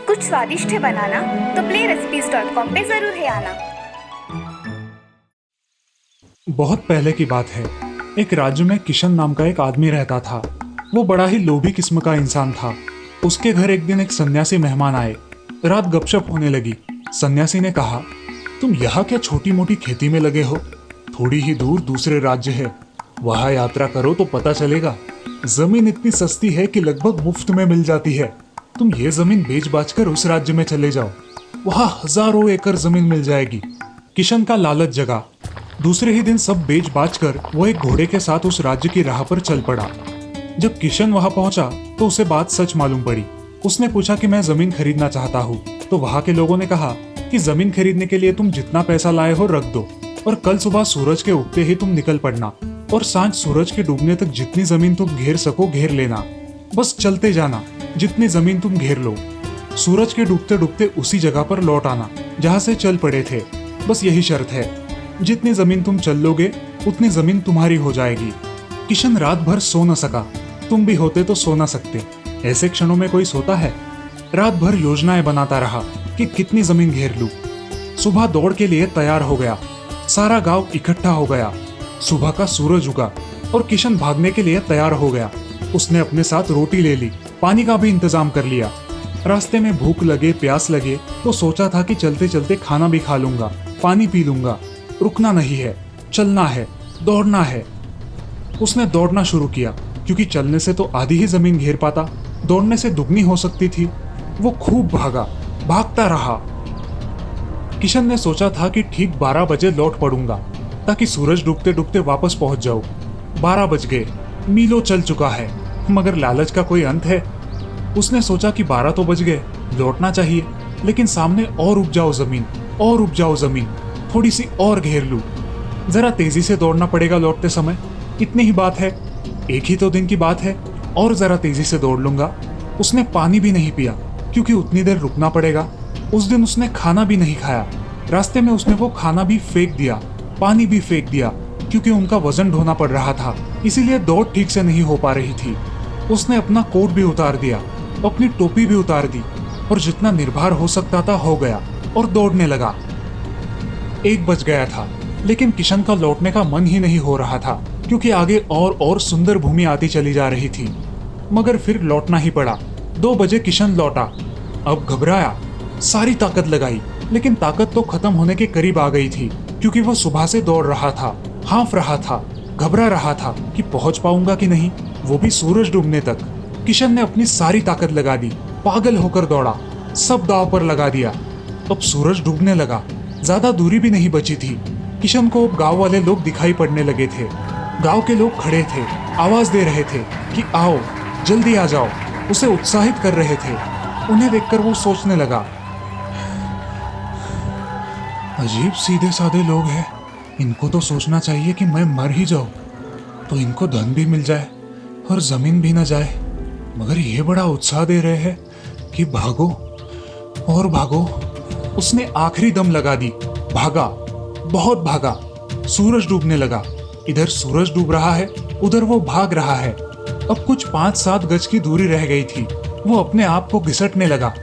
कुछ स्वादिष्ट है बनाना तो playrecipes.com पे जरूर है आना। बहुत पहले की बात है। एक राज्य में किशन नाम का एक आदमी रहता था। वो बड़ा ही लोभी किस्म का इंसान था। उसके घर एक दिन एक सन्यासी मेहमान आए। रात गपशप होने लगी। सन्यासी ने कहा, तुम यहाँ क्या छोटी मोटी खेती में लगे हो? थोड़ी ही दूर दूसरे राज्य है, वहां यात्रा करो तो पता चलेगा। जमीन इतनी सस्ती है कि लगभग मुफ्त में मिल जाती है। तुम ये जमीन बेच बाच कर उस राज्य में चले जाओ, वहां हजारों एकड़ जमीन मिल जाएगी। किशन का लालच जगा। दूसरे ही दिन सब बेच बाच कर वो एक घोड़े के साथ उस राज्य की राह पर चल पड़ा। जब किशन वहां पहुंचा तो उसे बात सच मालूम पड़ी। उसने पूछा कि मैं जमीन खरीदना चाहता हूँ। तो वहां के लोगों ने कहा कि जमीन खरीदने के लिए तुम जितना पैसा लाए हो रख दो, और कल सुबह सूरज के उगते ही तुम निकल पड़ना, और सांझ सूरज के डूबने तक जितनी जमीन तुम घेर सको घेर लेना। बस चलते जाना, जितनी जमीन तुम घेर लो। सूरज के डूबते डूबते उसी जगह पर लौट आना जहां से चल पड़े थे। बस यही शर्त है, जितनी जमीन तुम चल लोगे उतनी जमीन तुम्हारी हो जाएगी। किशन रात भर सो न सका। तुम भी होते तो सो न सकते। ऐसे क्षणों में कोई सोता है? रात भर योजनाएं बनाता रहा कि कितनी जमीन घेर लूं। सुबह दौड़ के लिए तैयार हो गया। सारा गांव इकट्ठा हो गया। सुबह का सूरज उगा और किशन भागने के लिए तैयार हो गया। उसने अपने साथ रोटी ले ली, पानी का भी इंतजाम कर लिया। रास्ते में भूख लगे प्यास लगे तो सोचा था कि चलते चलते खाना भी खा लूंगा, पानी पी लूंगा। रुकना नहीं है, चलना है, दौड़ना है। उसने दौड़ना शुरू किया, क्योंकि चलने से तो आधी ही जमीन घेर पाता, दौड़ने से दुगनी हो सकती थी। वो खूब भागा, भागता रहा। किशन ने सोचा था कि ठीक 12 बजे लौट पड़ूंगा ताकि सूरज डूबते डूबते वापस पहुंच जाऊं। 12 बज गए, मीलों चल चुका है, मगर लालच का कोई अंत है। उसने सोचा कि 12 तो बज गए, लौटना चाहिए, लेकिन सामने और उपजाऊ जमीन, थोड़ी सी और घेर लूं। जरा तेजी से दौड़ना पड़ेगा लौटते समय, इतनी ही बात है, एक ही तो दिन की बात है, और जरा तेजी से दौड़ लूंगा। उसने पानी भी नहीं पिया, क्योंकि उतनी देर रुकना पड़ेगा। उस दिन उसने खाना भी नहीं खाया। रास्ते में उसने वो खाना भी फेंक दिया, पानी भी फेंक दिया, क्योंकि उनका वजन ढोना पड़ रहा था, इसीलिए दौड़ ठीक से नहीं हो पा रही थी। उसने अपना कोट भी उतार दिया, अपनी टोपी भी उतार दी, और जितना निर्भर हो सकता था हो गया और दौड़ने लगा। 1 बज गया था, लेकिन किशन का लौटने का मन ही नहीं हो रहा था, क्योंकि आगे और सुंदर भूमि आती चली जा रही थी। मगर फिर लौटना ही पड़ा। 2 बजे किशन लौटा। अब घबराया, सारी ताकत लगाई, लेकिन ताकत तो खत्म होने के करीब आ गई थी, क्योंकि वो सुबह से दौड़ रहा था, हाँफ रहा था, घबरा रहा था कि पहुंच पाऊंगा कि नहीं, वो भी सूरज डूबने तक। किशन ने अपनी सारी ताकत लगा दी, पागल होकर दौड़ा, सब दांव पर लगा दिया। अब सूरज डूबने लगा, ज्यादा दूरी भी नहीं बची थी। किशन को अब गांव वाले लोग दिखाई पड़ने लगे थे। गांव के लोग खड़े थे, आवाज दे रहे थे कि आओ, जल्दी आ जाओ, उसे उत्साहित कर रहे थे। उन्हें देखकर वो सोचने लगा, अजीब सीधे साधे लोग हैं, इनको तो सोचना चाहिए कि मैं मर ही जाऊं तो इनको धन भी मिल जाए और जमीन भी न जाए, मगर ये बड़ा उत्साह दे रहे हैं कि भागो और भागो। उसने आखिरी दम लगा दी, भागा, बहुत भागा। सूरज डूबने लगा, इधर सूरज डूब रहा है, उधर वो भाग रहा है। अब कुछ 5-7 गज की दूरी रह गई थी। वो अपने आप को घिसटने लगा।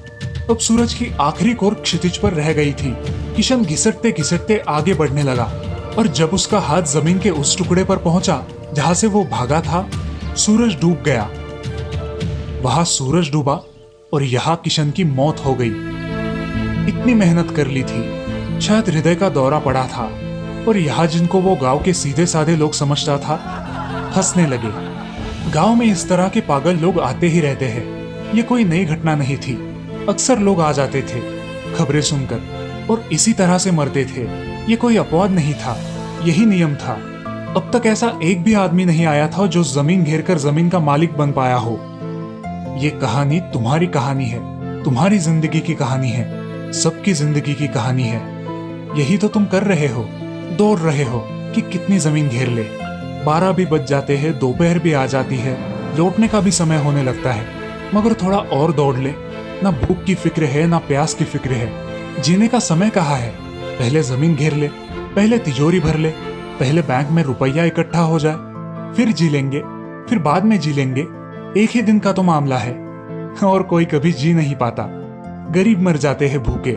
अब सूरज की आखिरी कोर क्षितिज पर रह गई थी। किशन घिसटते घिसटते आगे बढ़ने लगा, और जब उसका हाथ जमीन के उस टुकड़े पर पहुंचा जहां से वो भागा था, सूरज डूब गया। वहां सूरज डूबा और यहाँ किशन की मौत हो गई। इतनी मेहनत कर ली थी, शायद हृदय का दौरा पड़ा था, और यहाँ जिनको वो गांव के सीधे साधे लोग समझता था, हंसने लगे। गांव में इस तरह के पागल लोग आते ही रहते हैं। ये कोई नई घटना नहीं थी, अक्सर लोग आ जाते थे खबरें सुनकर, और इसी तरह से मरते थे। ये कोई अपवाद नहीं था, यही नियम था। अब तक ऐसा एक भी आदमी नहीं आया था जो जमीन घेरकर जमीन का मालिक बन पाया हो। ये कहानी तुम्हारी कहानी है, तुम्हारी जिंदगी की कहानी है, सबकी जिंदगी की कहानी है। यही तो तुम कर रहे हो, दौड़ रहे हो कि कितनी जमीन घेर ले। 12 भी बज जाते हैं, दोपहर भी आ जाती है, लौटने का भी समय होने लगता है, मगर थोड़ा और दौड़ ले। ना भूख की फिक्र है, ना प्यास की फिक्र है। जीने का समय कहाँ है? पहले जमीन घेर ले, पहले तिजोरी भर ले, पहले बैंक में रुपया इकट्ठा हो जाए, फिर जी लेंगे, फिर बाद में जी लेंगे, एक ही दिन का तो मामला है। और कोई कभी जी नहीं पाता। गरीब मर जाते हैं भूखे,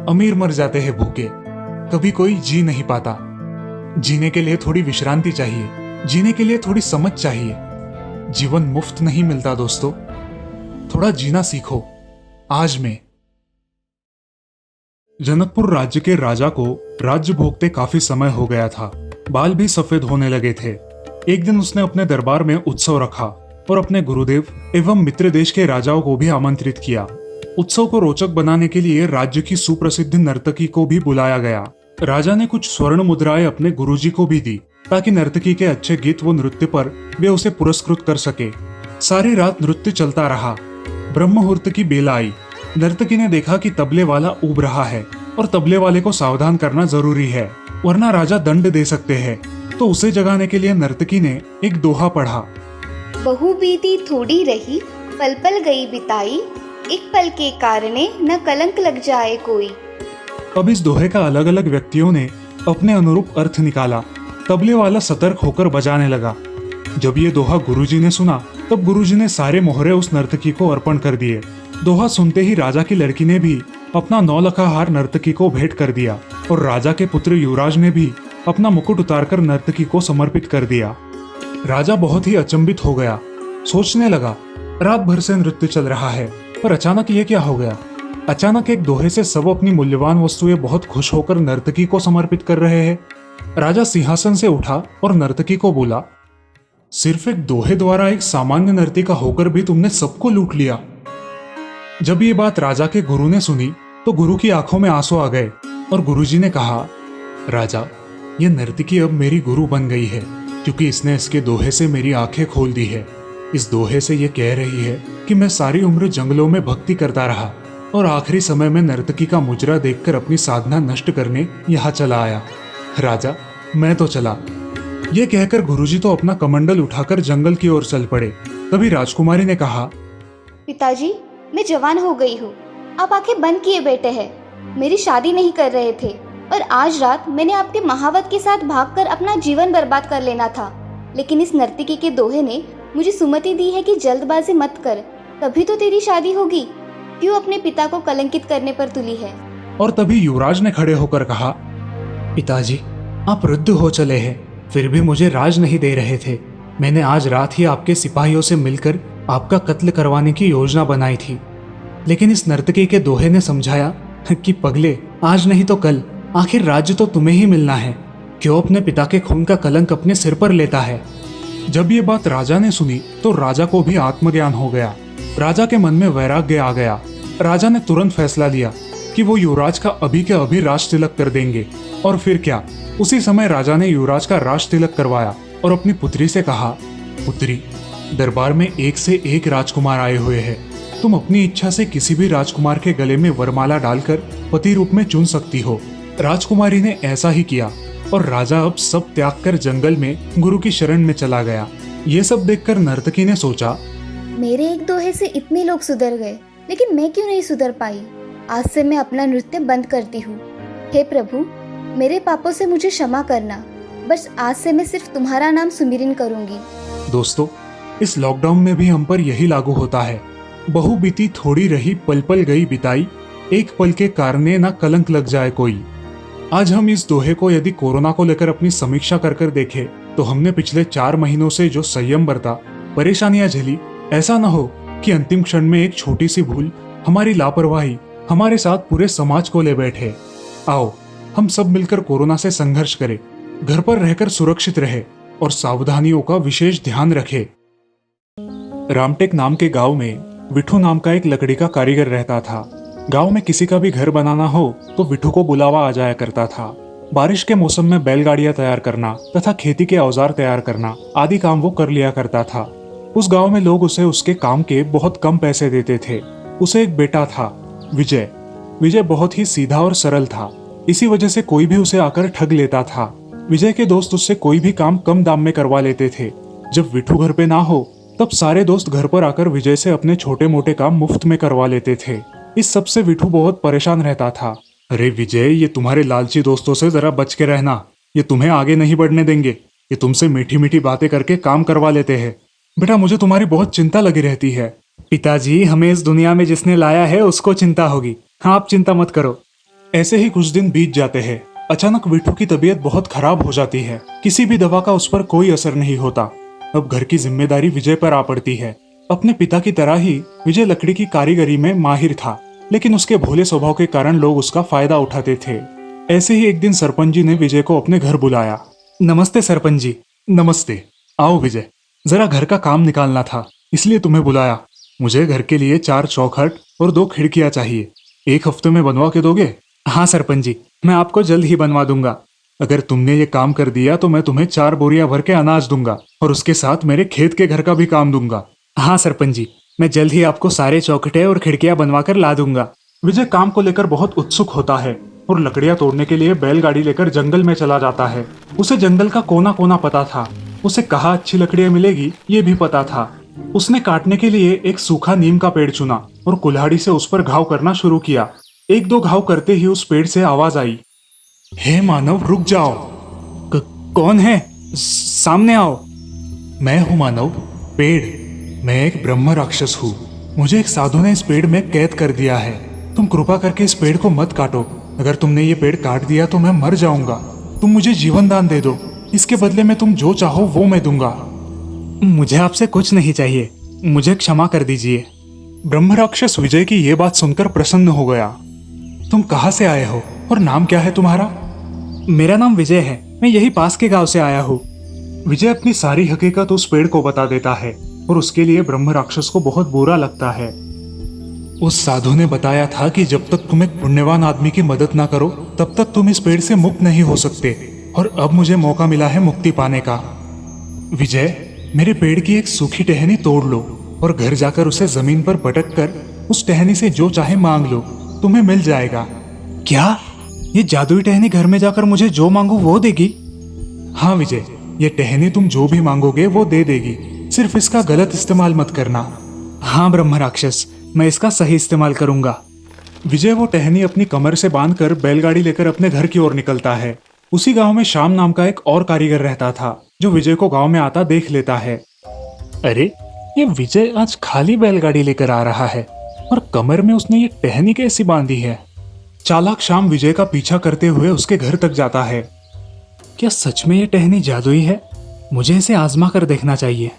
अमीर मर जाते हैं भूखे, कभी कोई जी नहीं पाता। जीने के लिए थोड़ी विश्रांति चाहिए, जीने के लिए थोड़ी समझ चाहिए। जीवन मुफ्त नहीं मिलता दोस्तों, थोड़ा जीना सीखो आज में। जनकपुर राज्य के राजा को राज्य भोगते काफी समय हो गया था। बाल भी सफेद होने लगे थे। एक दिन उसने अपने दरबार में उत्सव रखा और अपने गुरुदेव एवं मित्र देश के राजाओं को भी आमंत्रित किया। उत्सव को रोचक बनाने के लिए राज्य की सुप्रसिद्ध नर्तकी को भी बुलाया गया। राजा ने कुछ स्वर्ण मुद्राएं अपने गुरुजी को भी दी ताकि नर्तकी के अच्छे गीत व नृत्य पर वे उसे पुरस्कृत कर सके। सारी रात नृत्य चलता रहा। ब्रह्म मुहूर्त की बेला आई। नर्तकी ने देखा कि तबले वाला ऊब रहा है और तबले वाले को सावधान करना जरूरी है, वरना राजा दंड दे सकते हैं। तो उसे जगाने के लिए नर्तकी ने एक दोहा पढ़ा। बहु बीती थोड़ी रही, पल पल गई बिताई, एक पल के कारणे न कलंक लग जाए कोई। अब इस दोहे का अलग अलग व्यक्तियों ने अपने अनुरूप अर्थ निकाला। तबले वाला सतर्क होकर बजाने लगा। जब ये दोहा गुरुजी ने सुना, तब गुरुजी ने सारे मोहरे उस नर्तकी को अर्पण कर दिए। दोहा सुनते ही राजा की लड़की ने भी अपना 9 लखा हार नर्तकी को भेंट कर दिया और राजा के पुत्र युवराज ने भी अपना मुकुट उतारकर नर्तकी को समर्पित कर दिया। राजा बहुत ही अचंभित हो गया। सोचने लगा, रात भर से नृत्य चल रहा है, पर अचानक ये क्या हो गया? अचानक एक दोहे से सब अपनी मूल्यवान वस्तुएं बहुत खुश होकर नर्तकी को समर्पित कर रहे हैं। राजा सिंहासन से उठा और नर्तकी को बोला, सिर्फ एक दोहे द्वारा एक सामान्य नर्तिका होकर भी तुमने सबको लूट लिया। जब ये बात राजा के गुरु ने सुनी तो गुरु की आंखों में आंसू आ गए और गुरुजी ने कहा, राजा, ये नर्तकी अब मेरी गुरु बन गई है, क्योंकि इसने इसके दोहे से मेरी आंखें खोल दी है। इस दोहे से ये कह रही है कि मैं सारी उम्र जंगलों में भक्ति करता रहा और आखिरी समय में नर्तकी का मुजरा देखकर अपनी साधना नष्ट करने यहाँ चला आया। राजा, मैं तो चला। ये कहकर गुरुजी तो अपना कमंडल उठाकर जंगल की ओर चल पड़े। तभी राजकुमारी ने कहा, पिताजी, मैं जवान हो गई हूँ, आप आंखें बंद किए बैठे हैं। मेरी शादी नहीं कर रहे थे और आज रात मैंने आपके महावत के साथ भागकर अपना जीवन बर्बाद कर लेना था, लेकिन इस नर्तकी के दोहे ने मुझे सुमति दी है कि जल्दबाजी मत कर, तभी तो तेरी शादी होगी। क्यों अपने पिता को कलंकित करने पर तुली है? और तभी युवराज ने खड़े होकर कहा, पिताजी, आप वृद्ध हो चले हैं, फिर भी मुझे राज नहीं दे रहे थे। मैंने आज रात ही आपके सिपाहियों से मिलकर आपका कत्ल करवाने की योजना बनाई थी, लेकिन इस नर्तकी के दोहे ने समझाया कि पगले, आज नहीं तो कल आखिर राज्य तो तुम्हें ही मिलना है। क्यों अपने पिता के खून का कलंक अपने सिर पर लेता है? जब ये बात राजा ने सुनी तो राजा को भी आत्मज्ञान हो गया। राजा के मन में वैराग्य आ गया। राजा ने तुरंत फैसला लिया कि वो युवराज का अभी के अभी राज तिलक कर देंगे। और फिर क्या, उसी समय राजा ने युवराज का राज तिलक करवाया और अपनी पुत्री से कहा, पुत्री, दरबार में एक से एक राजकुमार आए हुए हैं। तुम अपनी इच्छा से किसी भी राजकुमार के गले में वरमाला डालकर पति रूप में चुन सकती हो। राजकुमारी ने ऐसा ही किया और राजा अब सब त्याग कर जंगल में गुरु की शरण में चला गया। ये सब देखकर नर्तकी ने सोचा, मेरे एक दोहे से इतने लोग सुधर गए, लेकिन मैं क्यों नहीं सुधर पाई? आज से मैं अपना नृत्य बंद करती हूँ। हे प्रभु, मेरे पापों से मुझे क्षमा करना। बस आज से मैं सिर्फ तुम्हारा नाम सुमिरन करूंगी। दोस्तों, इस लॉकडाउन में भी हम पर यही लागू होता है। बहु बीती थोड़ी रही, पल पल गई बिताई, एक पल के कारणे ना कलंक लग जाए कोई। आज हम इस दोहे को यदि कोरोना को लेकर अपनी समीक्षा कर कर देखें तो हमने पिछले 4 महीनों से जो संयम बरता, परेशानियां झेली, ऐसा न हो कि अंतिम क्षण में एक छोटी सी भूल, हमारी लापरवाही हमारे साथ पूरे समाज को ले बैठे। आओ हम सब मिलकर कोरोना से संघर्ष करें, घर पर रहकर सुरक्षित रहे और सावधानियों का विशेष ध्यान रखें। रामटेक नाम के गांव में विठू नाम का एक लकड़ी का कारीगर रहता था। गांव में किसी का भी घर बनाना हो तो विठू को बुलावा आ जाया करता था। बारिश के मौसम में बैलगाड़ियां तैयार करना तथा खेती के औजार तैयार करना आदि काम वो कर लिया करता था। उस गांव में लोग उसे उसके काम के बहुत कम पैसे देते थे। उसे एक बेटा था, विजय। विजय बहुत ही सीधा और सरल था, इसी वजह से कोई भी उसे आकर ठग लेता था। विजय के दोस्त उससे कोई भी काम कम दाम में करवा लेते थे। जब विठू घर पे ना हो तब सारे दोस्त घर पर आकर विजय से अपने छोटे मोटे काम मुफ्त में करवा लेते थे। इस सब से विठू बहुत परेशान रहता था। अरे विजय, ये तुम्हारे लालची दोस्तों से जरा बच के रहना, ये तुम्हें आगे नहीं बढ़ने देंगे। ये तुमसे मीठी मीठी बातें करके काम करवा लेते हैं। बेटा, मुझे तुम्हारी बहुत चिंता लगी रहती है। पिताजी, हमें इस दुनिया में जिसने लाया है उसको चिंता होगी, हाँ आप चिंता मत करो। ऐसे ही कुछ दिन बीत जाते हैं। अचानक विठू की तबीयत बहुत खराब हो जाती है। किसी भी दवा का उस पर कोई असर नहीं होता। अब घर की जिम्मेदारी विजय पर आ पड़ती है। अपने पिता की तरह ही विजय लकड़ी की कारीगरी में माहिर था, लेकिन उसके भोले स्वभाव के कारण लोग उसका फायदा उठाते थे। ऐसे ही एक दिन सरपंच जी ने विजय को अपने घर बुलाया। नमस्ते सरपंच जी। नमस्ते। आओ विजय, जरा घर का काम निकालना था, इसलिए तुम्हें बुलाया। मुझे घर के लिए 4 चौखट और 2 खिड़कियां चाहिए। 1 हफ्ते में बनवा के दोगे? हाँ सरपंच जी, मैं आपको जल्द ही बनवा दूंगा। अगर तुमने ये काम कर दिया तो मैं तुम्हें 4 बोरियां भर के अनाज दूंगा और उसके साथ मेरे खेत के घर का भी काम दूंगा। हाँ सरपंच जी, मैं जल्द ही आपको सारे चौखटे और खिड़कियां बनवा कर ला दूंगा। विजय काम को लेकर बहुत उत्सुक होता है और लकड़ियां तोड़ने के लिए बैलगाड़ी लेकर जंगल में चला जाता है। उसे जंगल का कोना कोना पता था। उसे कहाँ अच्छी लकड़ियां मिलेगी ये भी पता था। उसने काटने के लिए एक सूखा नीम का पेड़ चुना और कुल्हाड़ी से उस पर घाव करना शुरू किया। 1-2 घाव करते ही उस पेड़ से आवाज आई, हे मानव रुक जाओ। कौन है? सामने आओ। मैं हूँ मानव, पेड़। मैं एक ब्रह्म राक्षस हूँ। मुझे एक साधु ने इस पेड़ में कैद कर दिया है। तुम कृपा करके इस पेड़ को मत काटो। अगर तुमने ये पेड़ काट दिया तो मैं मर जाऊंगा। तुम मुझे जीवन दान दे दो, इसके बदले में तुम जो चाहो वो मैं दूंगा। मुझे आपसे कुछ नहीं चाहिए, मुझे क्षमा कर दीजिए। ब्रह्म राक्षस विजय की ये बात सुनकर प्रसन्न हो गया। तुम कहाँ से आए हो और नाम क्या है तुम्हारा? मेरा नाम विजय है, मैं यही पास के गांव से आया हूँ। विजय अपनी सारी हकीकत उस पेड़ को बता देता है और उसके लिए ब्रह्म राक्षस को बहुत बुरा लगता है। उस साधु ने बताया था कि जब तक तुम एक पुण्यवान आदमी की मदद ना करो तब तक तुम इस पेड़ से मुक्त नहीं हो सकते, और अब मुझे मौका मिला है मुक्ति पाने का। विजय, मेरे पेड़ की एक सूखी टहनी तोड़ लो और घर जाकर उसे जमीन पर पटक कर उस टहनी से जो चाहे मांग लो, तुम्हें मिल जाएगा। क्या? ये जादुई टहनी घर में जाकर मुझे जो मांगू वो देगी? हाँ विजय, ये टहनी तुम जो भी मांगोगे वो दे देगी, सिर्फ इसका गलत इस्तेमाल मत करना। हाँ ब्रह्म राक्षस, मैं इसका सही इस्तेमाल करूंगा। विजय वो टहनी अपनी कमर से बांधकर बैलगाड़ी लेकर अपने घर की ओर निकलता है। उसी गांव में श्याम नाम का एक और कारीगर रहता था, जो विजय को गांव में आता देख लेता है। अरे, ये विजय आज खाली बैलगाड़ी लेकर आ रहा है और कमर में उसने ये टहनी कैसी बांधी है? चालाक श्याम विजय का पीछा करते हुए उसके घर तक जाता है। क्या सच में ये टहनी जादुई है? मुझे इसे आजमा कर देखना चाहिए।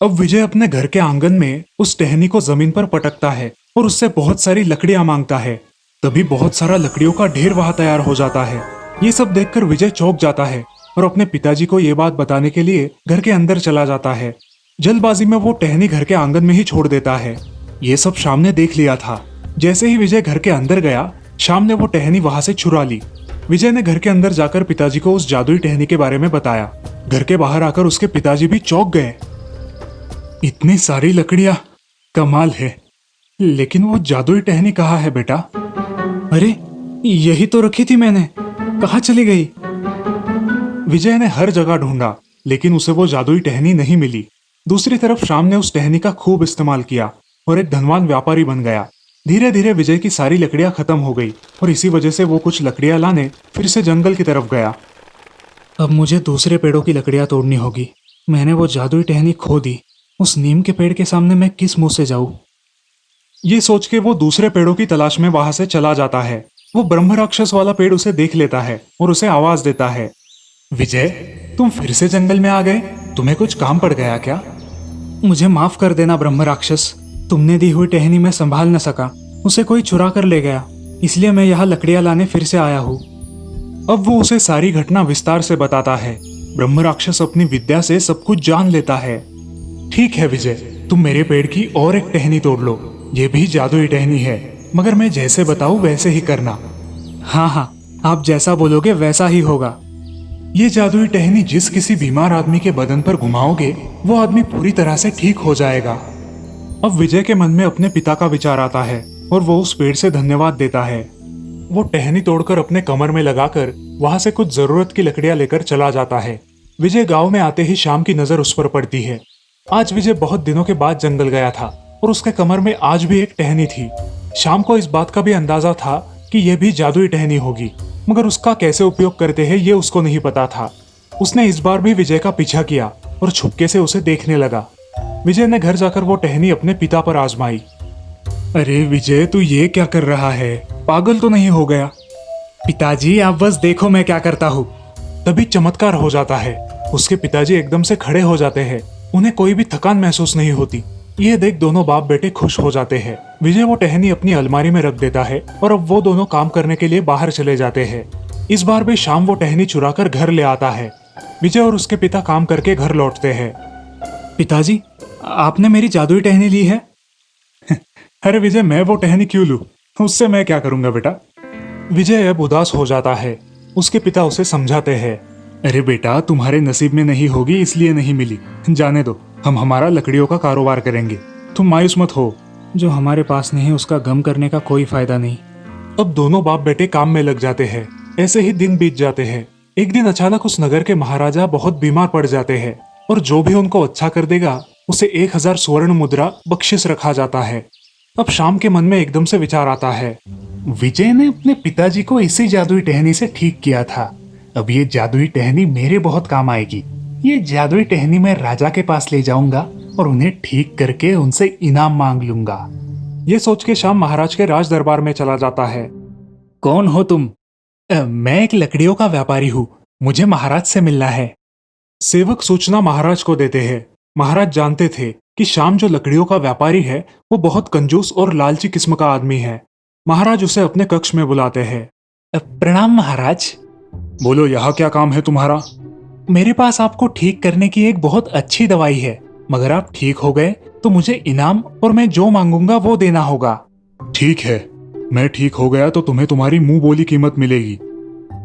अब विजय अपने घर के आंगन में उस टहनी को जमीन पर पटकता है और उससे बहुत सारी लकड़ियां मांगता है। तभी बहुत सारा लकड़ियों का ढेर वहां तैयार हो जाता है। ये सब देखकर विजय चौंक जाता है और अपने पिताजी को ये बात बताने के लिए घर के अंदर चला जाता है। जल्दबाजी में वो टहनी घर के आंगन में ही छोड़ देता है। ये सब श्याम ने देख लिया था। जैसे ही विजय घर के अंदर गया, श्याम ने वो टहनी वहां से चुरा ली। विजय ने घर के अंदर जाकर पिताजी को उस जादुई टहनी के बारे में बताया। घर के बाहर आकर उसके पिताजी भी चौंक गए। इतनी सारी लकड़ियां, कमाल है। लेकिन वो जादुई टहनी कहाँ है बेटा? अरे, यही तो रखी थी मैंने, कहाँ चली गई? विजय ने हर जगह ढूंढा, लेकिन उसे वो जादुई टहनी नहीं मिली। दूसरी तरफ श्याम ने उस टहनी का खूब इस्तेमाल किया और एक धनवान व्यापारी बन गया। धीरे धीरे विजय की सारी लकड़ियां खत्म हो गई और इसी वजह से वो कुछ लकड़ियां लाने फिर से जंगल की तरफ गया। अब मुझे दूसरे पेड़ों की लकड़ियां तोड़नी होगी। मैंने वो जादुई टहनी खो दी। उस नीम के पेड़ के सामने मैं किस मुंह से जाऊं? ये सोच के वो दूसरे पेड़ों की तलाश में वहां से चला जाता है। वो ब्रह्म राक्षस वाला पेड़ उसे देख लेता है और उसे आवाज देता है, विजय, तुम फिर से जंगल में आ गए? तुम्हें कुछ काम पड़ गया क्या? मुझे माफ कर देना ब्रह्म राक्षस, तुमने दी हुई टहनी मैं संभाल न सका, उसे कोई चुरा कर ले गया, इसलिए मैं यहाँ लकड़ियां लाने फिर से आया हूँ। अब वो उसे सारी घटना विस्तार से बताता है। ब्रह्म राक्षस अपनी विद्या से सब कुछ जान लेता है। ठीक है विजय, तुम मेरे पेड़ की और एक टहनी तोड़ लो। ये भी जादुई टहनी है, मगर मैं जैसे बताऊं वैसे ही करना। हाँ हाँ, आप जैसा बोलोगे वैसा ही होगा। ये जादुई टहनी जिस किसी बीमार आदमी के बदन पर घुमाओगे वो आदमी पूरी तरह से ठीक हो जाएगा। अब विजय के मन में अपने पिता का विचार आता है और वो उस पेड़ से धन्यवाद देता है। वो टहनी तोड़कर अपने कमर में लगाकर वहां से कुछ जरूरत की लकड़ियां लेकर चला जाता है। विजय गांव में आते ही श्याम की नजर उस पर पड़ती है। आज विजय बहुत दिनों के बाद जंगल गया था और उसके कमर में आज भी एक टहनी थी। श्याम को इस बात का भी अंदाजा था कि यह भी जादुई टहनी होगी, मगर उसका कैसे उपयोग करते हैं ये उसको नहीं पता था। उसने इस बार भी विजय का पीछा किया और छुपके से उसे देखने लगा। विजय ने घर जाकर वो टहनी अपने पिता पर आजमाई। अरे विजय, तू ये क्या कर रहा है? पागल तो नहीं हो गया? पिताजी आप बस देखो मैं क्या करता हूँ। तभी चमत्कार हो जाता है। उसके पिताजी एकदम से खड़े हो जाते हैं। उन्हें कोई भी थकान महसूस नहीं होती। ये देख दोनों बाप बेटे खुश हो जाते हैं। विजय वो टहनी अपनी अलमारी में रख देता है और अब वो दोनों काम करने के लिए बाहर चले जाते हैं। इस बार भी शाम वो टहनी चुराकर घर ले आता है। विजय और उसके पिता काम करके घर लौटते हैं। पिताजी, आपने मेरी जादुई टहनी ली है? अरे विजय, मैं वो टहनी क्यों लूं? उससे मैं क्या करूंगा बेटा? विजय अब उदास हो जाता है। उसके पिता उसे समझाते हैं। अरे बेटा, तुम्हारे नसीब में नहीं होगी इसलिए नहीं मिली। जाने दो, हम हमारा लकड़ियों का कारोबार करेंगे। तुम मायूस मत हो। जो हमारे पास नहीं उसका गम करने का कोई फायदा नहीं। अब दोनों बाप बेटे काम में लग जाते हैं। ऐसे ही दिन बीत जाते हैं। एक दिन अचानक उस नगर के महाराजा बहुत बीमार पड़ जाते हैं और जो भी उनको अच्छा कर देगा उसे 1000 स्वर्ण मुद्रा बख्शिश रखा जाता है। अब शाम के मन में एकदम से विचार आता है। विजय ने अपने पिताजी को इसी जादुई टहनी से ठीक किया था। अब ये जादुई टहनी मेरे बहुत काम आएगी। ये जादुई टहनी मैं राजा के पास ले जाऊंगा और उन्हें ठीक करके उनसे इनाम मांग लूंगा। ये सोच के शाम महाराज के राज दरबार में चला जाता है। कौन हो तुम? मैं एक लकड़ियों का व्यापारी हूँ। मुझे महाराज से मिलना है। सेवक सूचना महाराज को देते हैं। महाराज जानते थे कि शाम जो लकड़ियों का व्यापारी है वो बहुत कंजूस और लालची किस्म का आदमी है। महाराज उसे अपने कक्ष में बुलाते हैं। प्रणाम महाराज। बोलो, यहाँ क्या काम है तुम्हारा? मेरे पास आपको ठीक करने की एक बहुत अच्छी दवाई है, मगर आप ठीक हो गए तो मुझे इनाम और मैं जो मांगूंगा वो देना होगा। ठीक है, मैं ठीक हो गया तो तुम्हें तुम्हारी मुंह बोली कीमत मिलेगी।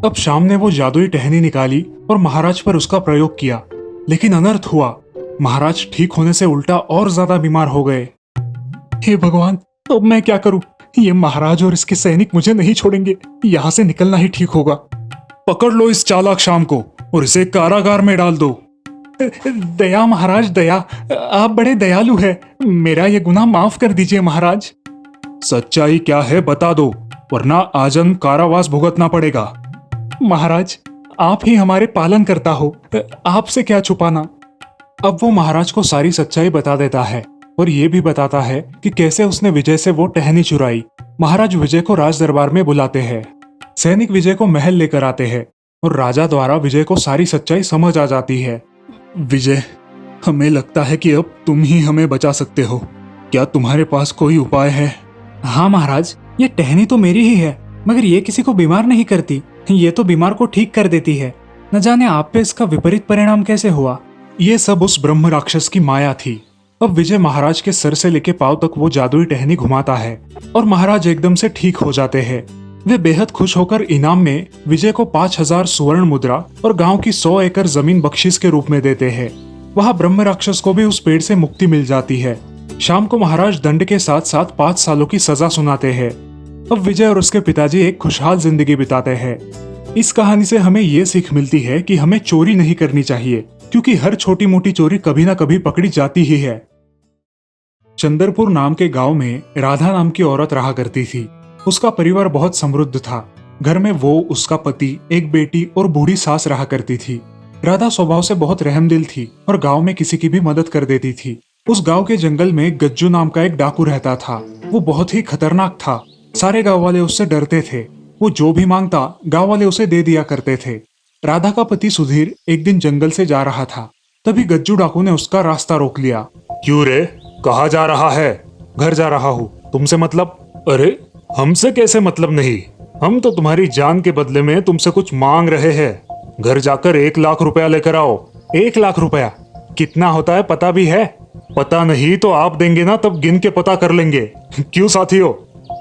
अब शाम ने वो जादुई टहनी निकाली और महाराज पर उसका प्रयोग किया, लेकिन अनर्थ हुआ। महाराज ठीक होने से उल्टा और ज्यादा बीमार हो गए। हे भगवान, अब मैं क्या करूं? ये महाराज और इसके सैनिक मुझे नहीं छोड़ेंगे। यहाँ से निकलना ही ठीक होगा। पकड़ लो इस चालाक शाम को और इसे कारागार में डाल दो। दया महाराज, दया। आप बड़े दयालु हैं। मेरा ये गुनाह माफ कर दीजिए महाराज। सच्चाई क्या है बता दो, वरना आजन्म कारावास भुगतना पड़ेगा। महाराज, आप ही हमारे पालन करता हो, आपसे क्या छुपाना। अब वो महाराज को सारी सच्चाई बता देता है और ये भी बताता है कि कैसे उसने विजय से वो टहनी चुराई। महाराज विजय को राज दरबार में बुलाते हैं। सैनिक विजय को महल लेकर आते हैं और राजा द्वारा विजय को सारी सच्चाई समझ आ जाती है। विजय, हमें लगता है कि अब तुम ही हमें बचा सकते हो। क्या तुम्हारे पास कोई उपाय है? हाँ महाराज, ये टहनी तो मेरी ही है, मगर ये किसी को बीमार नहीं करती। ये तो बीमार को ठीक कर देती है। न जाने आप पे इसका विपरीत परिणाम कैसे हुआ। ये सब उस ब्रह्म राक्षस की माया थी। अब विजय महाराज के सर से लेके पांव तक वो जादुई टहनी घुमाता है और महाराज एकदम से ठीक हो जाते हैं। वे बेहद खुश होकर इनाम में विजय को 5000 सुवर्ण मुद्रा और गांव की 100 एकड़ जमीन बख्शिश के रूप में देते हैं। वहां ब्रह्म राक्षस को भी उस पेड़ से मुक्ति मिल जाती है। शाम को महाराज दंड के साथ साथ 5 सालों की सजा सुनाते हैं। अब विजय और उसके पिताजी एक खुशहाल जिंदगी बिताते हैं। इस कहानी से हमें ये सीख मिलती है कि हमें चोरी नहीं करनी चाहिए, क्योंकि हर छोटी मोटी चोरी कभी ना कभी पकड़ी जाती ही है। चंदरपुर नाम के गांव में राधा नाम की औरत रहा करती थी। उसका परिवार बहुत समृद्ध था। घर में वो, उसका पति, एक बेटी और बूढ़ी सास रहा करती थी। राधा स्वभाव से बहुत रहमदिल थी और गांव में किसी की भी मदद कर देती थी। उस गांव के जंगल में गज्जू नाम का एक डाकू रहता था। वो बहुत ही खतरनाक था। सारे गांव वाले उससे डरते थे। वो जो भी मांगता गांव वाले उसे दे दिया करते थे। राधा का पति सुधीर एक दिन जंगल से जा रहा था। तभी गज्जू डाकू ने उसका रास्ता रोक लिया। क्यों रे, कहाँ जा रहा है? घर जा रहा हूँ। तुमसे मतलब? अरे हमसे कैसे मतलब नहीं, हम तो तुम्हारी जान के बदले में तुमसे कुछ मांग रहे हैं। घर जाकर 1 लाख रुपया लेकर आओ। 1 लाख रुपया कितना होता है पता भी है? पता नहीं तो आप देंगे ना, तब गिन के पता कर लेंगे। क्यों साथियों?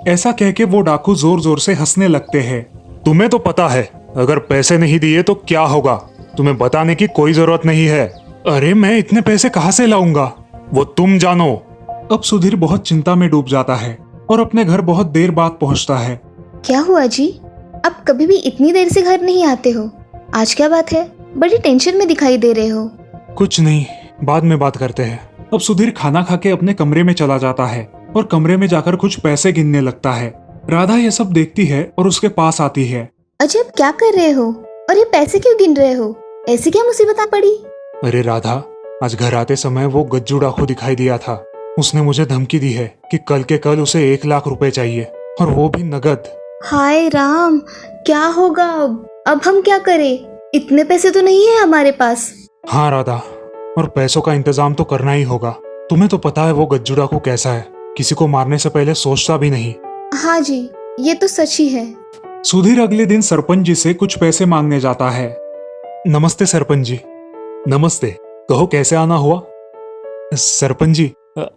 ऐसा कह के वो डाकू जोर जोर से हंसने लगते हैं। तुम्हें तो पता है, अगर पैसे नहीं दिए तो क्या होगा। तुम्हें बताने की कोई जरूरत नहीं है। अरे मैं इतने पैसे कहाँ से लाऊंगा, वो तुम जानो। अब सुधीर बहुत चिंता में डूब जाता है और अपने घर बहुत देर बाद पहुंचता है। क्या हुआ जी? अब कभी भी इतनी देर से घर नहीं आते हो। आज क्या बात है? बड़ी टेंशन में दिखाई दे रहे हो। कुछ नहीं, बाद में बात करते हैं। अब सुधीर खाना खा के अपने कमरे में चला जाता है और कमरे में जाकर कुछ पैसे गिनने लगता है। राधा ये सब देखती है और उसके पास आती है। अजय, क्या कर रहे हो और ये पैसे क्यों गिन रहे हो? ऐसी क्या मुसीबत आ पड़ी? अरे राधा, आज घर आते समय वो गज्जू डाकू दिखाई दिया था। उसने मुझे धमकी दी है कि कल के कल उसे 1 लाख रुपए चाहिए, और वो भी नगद। हाय राम, क्या होगा अब? अब हम क्या करें? इतने पैसे तो नहीं है हमारे पास। हाँ राधा, और पैसों का इंतजाम तो करना ही होगा। तुम्हें तो पता है वो गज्जू डाकू कैसा है, किसी को मारने से पहले सोचता भी नहीं। हाँ जी, ये तो सच ही है। सुधीर अगले दिन सरपंच जी से कुछ पैसे मांगने जाता है। नमस्ते सरपंच जी। नमस्ते, कहो कैसे आना हुआ? सरपंच जी,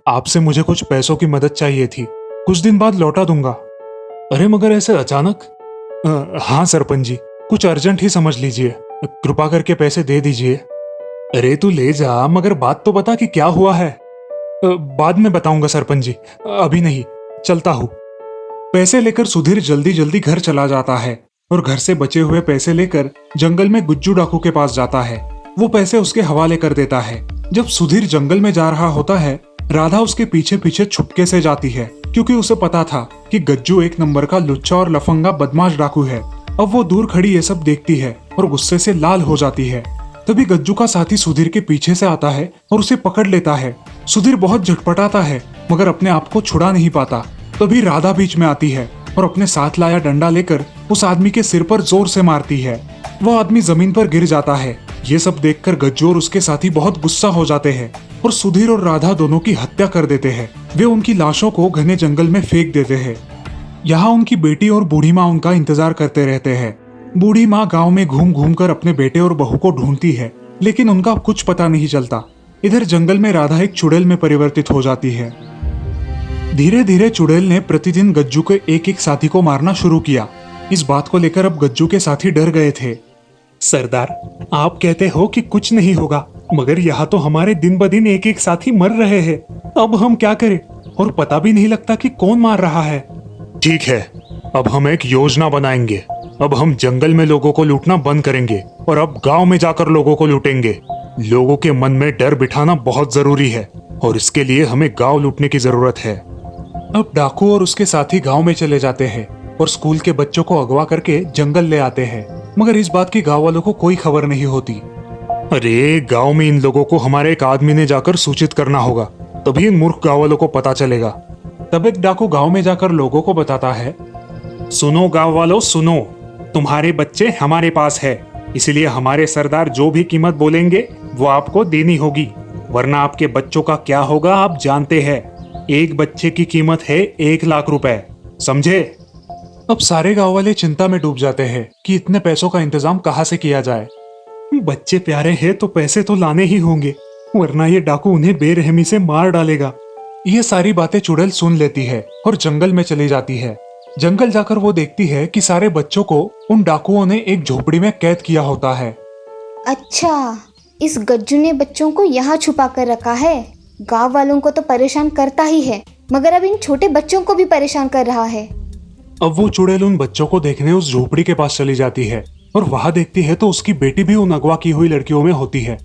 आपसे मुझे कुछ पैसों की मदद चाहिए थी, कुछ दिन बाद लौटा दूंगा। अरे मगर ऐसे अचानक? हाँ सरपंच जी, कुछ अर्जेंट ही समझ लीजिए, कृपा करके पैसे दे दीजिए। अरे तू ले जा, मगर बात तो बता कि क्या हुआ है। बाद में बताऊंगा सरपंच जी, अभी नहीं, चलता हूँ। पैसे लेकर सुधीर जल्दी जल्दी घर चला जाता है और घर से बचे हुए पैसे लेकर जंगल में गुज्जू डाकू के पास जाता है। वो पैसे उसके हवाले कर देता है। जब सुधीर जंगल में जा रहा होता है, राधा उसके पीछे पीछे छुपके से जाती है, क्योंकि उसे पता था कि गज्जू 1 नंबर का लुच्चा और लफंगा बदमाश डाकू है। अब वो दूर खड़ी ये सब देखती है और गुस्से से लाल हो जाती है। तभी गज्जू का साथी सुधीर के पीछे से आता है और उसे पकड़ लेता है। सुधीर बहुत झटपटाता है, मगर अपने आप को छुड़ा नहीं पाता। तभी राधा बीच में आती है और अपने साथ लाया डंडा लेकर उस आदमी के सिर पर जोर से मारती है। वो आदमी जमीन पर गिर जाता है। ये सब देखकर गज्जू और उसके साथी बहुत गुस्सा हो जाते हैं और सुधीर और राधा दोनों की हत्या कर देते हैं। वे उनकी लाशों को घने जंगल में फेंक देते हैं। यहाँ उनकी बेटी और बूढ़ी माँ उनका इंतजार करते रहते हैं। बूढ़ी माँ गांव में घूम घूम कर अपने बेटे और बहू को ढूंढती है, लेकिन उनका कुछ पता नहीं चलता। इधर जंगल में राधा एक चुड़ैल में परिवर्तित हो जाती है। धीरे धीरे चुड़ैल ने प्रतिदिन गज्जू के एक एक साथी को मारना शुरू किया। इस बात को लेकर अब गज्जू के साथी डर गए थे। सरदार, आप कहते हो कि कुछ नहीं होगा, मगर यहाँ तो हमारे दिन ब दिन एक एक साथी मर रहे हैं। अब हम क्या करें, और पता भी नहीं लगता कि कौन मार रहा है। ठीक है, अब हम एक योजना बनाएंगे। अब हम जंगल में लोगों को लूटना बंद करेंगे और अब गांव में जाकर लोगों को लूटेंगे। लोगों के मन में डर बिठाना बहुत जरूरी है और इसके लिए हमें गांव लूटने की जरूरत है। अब डाकू और उसके साथी गांव में चले जाते हैं और स्कूल के बच्चों को अगवा करके जंगल ले आते हैं, मगर इस बात की गांव वालों को कोई खबर नहीं होती। अरे गांव में इन लोगों को हमारे एक आदमी ने जाकर सूचित करना होगा, तभी इन मूर्ख गांव वालों को पता चलेगा। तब एक डाकू गांव में जाकर लोगों को बताता है, सुनो गांव वालों सुनो, तुम्हारे बच्चे हमारे पास है, इसलिए हमारे सरदार जो भी कीमत बोलेंगे वो आपको देनी होगी, वरना आपके बच्चों का क्या होगा आप जानते हैं। एक बच्चे की कीमत है 1 लाख रुपए, समझे? अब सारे गांव वाले चिंता में डूब जाते हैं कि इतने पैसों का इंतजाम कहाँ से किया जाए। बच्चे प्यारे हैं तो पैसे तो लाने ही होंगे, वरना ये डाकू उन्हें बेरहमी से मार डालेगा। ये सारी बातें चुड़ैल सुन लेती है और जंगल में चली जाती है। जंगल जाकर वो देखती है कि सारे बच्चों को उन डाकुओं ने एक झोपड़ी में कैद किया होता है। अच्छा, इस गज्जू ने बच्चों को यहाँ छुपा कर रखा है। गांव वालों को तो परेशान करता ही है, मगर अब इन छोटे बच्चों को भी परेशान कर रहा है। अब वो चुड़ैल उन बच्चों को देखने उस झोपड़ी के पास चली जाती है और वहां देखती है तो उसकी बेटी भी उन अगवा की हुई लड़कियों में होती है।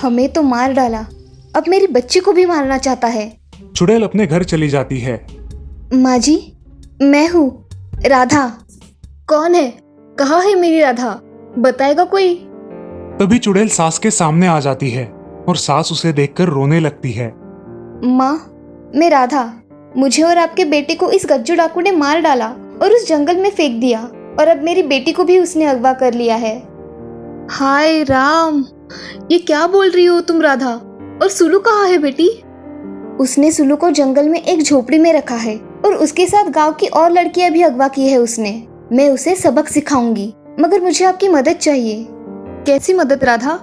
हमें तो मार डाला, अब मेरी बच्ची को भी मारना चाहता है। चुड़ैल अपने घर चली जाती है। माँ जी, मैं हूँ राधा। कौन है? कहाँ है मेरी राधा? बताएगा कोई? तभी चुड़ैल सास के सामने आ जाती है और सास उसे देखकर रोने लगती है। माँ, मैं राधा। मुझे और आपके बेटे को इस गज्जू डाकू ने मार डाला और उस जंगल में फेंक दिया, और अब मेरी बेटी को भी उसने अगवा कर लिया है। हाय राम, ये क्या बोल रही हो तुम राधा? और सुलू कहाँ है बेटी? उसने सुलू को जंगल में एक झोपड़ी में रखा है और उसके साथ गांव की और लड़कियां भी अगवा की है उसने। मैं उसे सबक सिखाऊंगी, मगर मुझे आपकी मदद चाहिए। कैसी मदद राधा?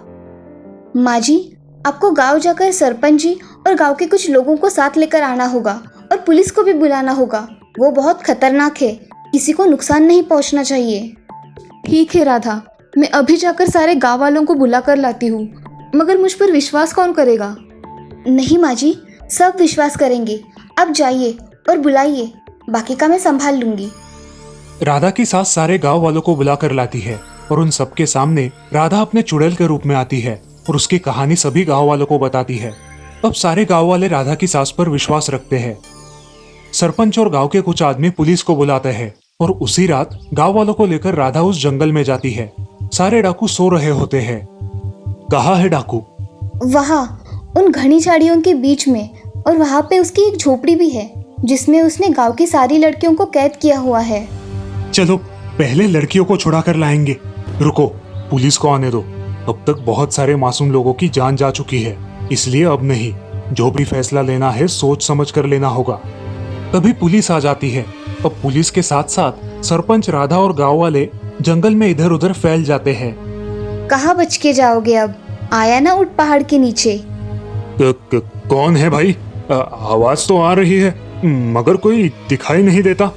माँ जी, आपको गांव जाकर सरपंच जी और गांव के कुछ लोगों को साथ लेकर आना होगा और पुलिस को भी बुलाना होगा। वो बहुत खतरनाक है, किसी को नुकसान नहीं पहुंचना चाहिए। ठीक है राधा, मैं अभी जाकर सारे गांव वालों को बुला कर लाती हूँ, मगर मुझ पर विश्वास कौन करेगा? नहीं माँ जी, सब विश्वास करेंगे। अब जाइए और बुलाइए, बाकी का मैं संभाल लूंगी। राधा की सास सारे गांव वालों को बुला कर लाती है और उन सबके सामने राधा अपने चुड़ैल के रूप में आती है और उसकी कहानी सभी गांव वालों को बताती है। अब सारे गांव वाले राधा की सास पर विश्वास रखते हैं। सरपंच और गांव के कुछ आदमी पुलिस को बुलाते हैं और उसी रात गांव वालों को लेकर राधा उस जंगल में जाती है। सारे डाकू सो रहे होते हैं। कहाँ है डाकू? वहाँ उन घनी झाड़ियों के बीच में, और वहाँ पे उसकी एक झोपड़ी भी है जिसमें उसने गांव की सारी लड़कियों को कैद किया हुआ है। चलो पहले लड़कियों को छुड़ा कर लाएंगे। रुको, पुलिस को आने दो। अब तक बहुत सारे मासूम लोगों की जान जा चुकी है, इसलिए अब नहीं। जो भी फैसला लेना है सोच समझ कर लेना होगा। तभी पुलिस आ जाती है। अब पुलिस के साथ साथ सरपंच, राधा और गांव वाले जंगल में इधर उधर फैल जाते हैं। कहाँ बच के जाओगे अब? आया ना उठ पहाड़ के नीचे। कौन है भाई? आवाज तो आ रही है मगर कोई दिखाई नहीं देता।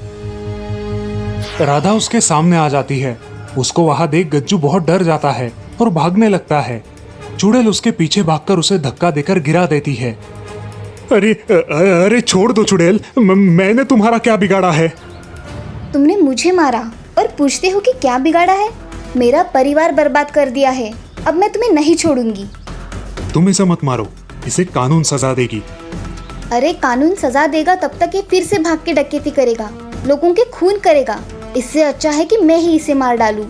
राधा उसके सामने आ जाती है। उसको वहां देख गज्जू बहुत डर जाता है और भागने लगता है। चुड़ैल उसके पीछे भागकर उसे धक्का देकर गिरा देती है। अरे अरे छोड़ दो चुड़ैल, मैंने तुम्हारा क्या बिगाड़ा है? तुमने मुझे मारा और पूछते हो कि क्या बिगाड़ा है? मेरा परिवार बर्बाद कर दिया है। अब मैं तुम्हें नहीं छोड़ूंगी। तुम इसे मत मारो, इसे कानून सजा देगी। अरे कानून सजा देगा तब तक ये फिर से भाग के डकैती करेगा, लोगों के खून करेगा। इससे अच्छा है कि मैं ही इसे मार डालूं।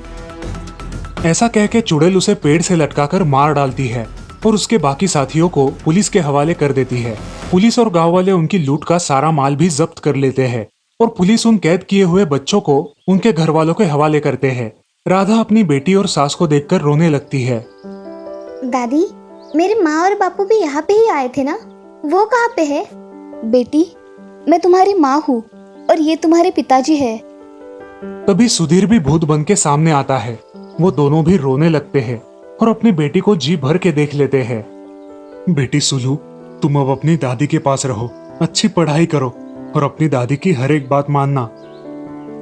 ऐसा कह के चुड़ैल उसे पेड़ से लटकाकर मार डालती है और उसके बाकी साथियों को पुलिस के हवाले कर देती है। पुलिस और गांव वाले उनकी लूट का सारा माल भी जब्त कर लेते हैं और पुलिस उन कैद किए हुए बच्चों को उनके घर वालों के हवाले करते हैं। राधा अपनी बेटी और सास को देखकर रोने लगती है। दादी, मेरे माँ और बापू भी यहाँ पे ही आए थे ना? वो कहाँ पे है? बेटी, मैं तुम्हारी माँ हूँ और ये तुम्हारे पिताजी है। तभी सुधीर भी भूत बन के सामने आता है। वो दोनों भी रोने लगते हैं और अपनी बेटी को जी भर के देख लेते हैं। बेटी सुलू, तुम अब अपनी दादी के पास रहो, अच्छी पढ़ाई करो और अपनी दादी की हर एक बात मानना।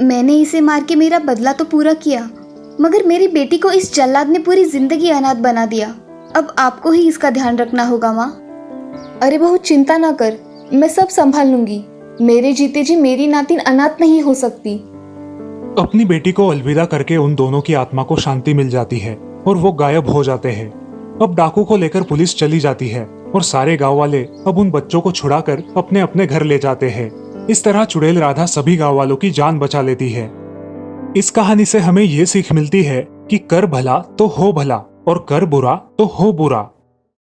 मैंने इसे मार के मेरा बदला तो पूरा किया, मगर मेरी बेटी को इस जल्लाद ने पूरी जिंदगी अनाथ बना दिया। अब आपको ही इसका ध्यान रखना होगा माँ। अरे बहू, चिंता ना कर, मैं सब संभाल लूंगी। मेरे जीते जी मेरी नातिन अनाथ नहीं हो सकती। अपनी बेटी को अलविदा करके उन दोनों की आत्मा को शांति मिल जाती है और वो गायब हो जाते हैं। अब डाकू को लेकर पुलिस चली जाती है और सारे गांव वाले अब उन बच्चों को छुड़ाकर अपने अपने घर ले जाते हैं। इस तरह चुड़ैल राधा सभी गांव वालों की जान बचा लेती है। इस कहानी से हमें ये सीख मिलती है कि कर भला तो हो भला और कर बुरा तो हो बुरा।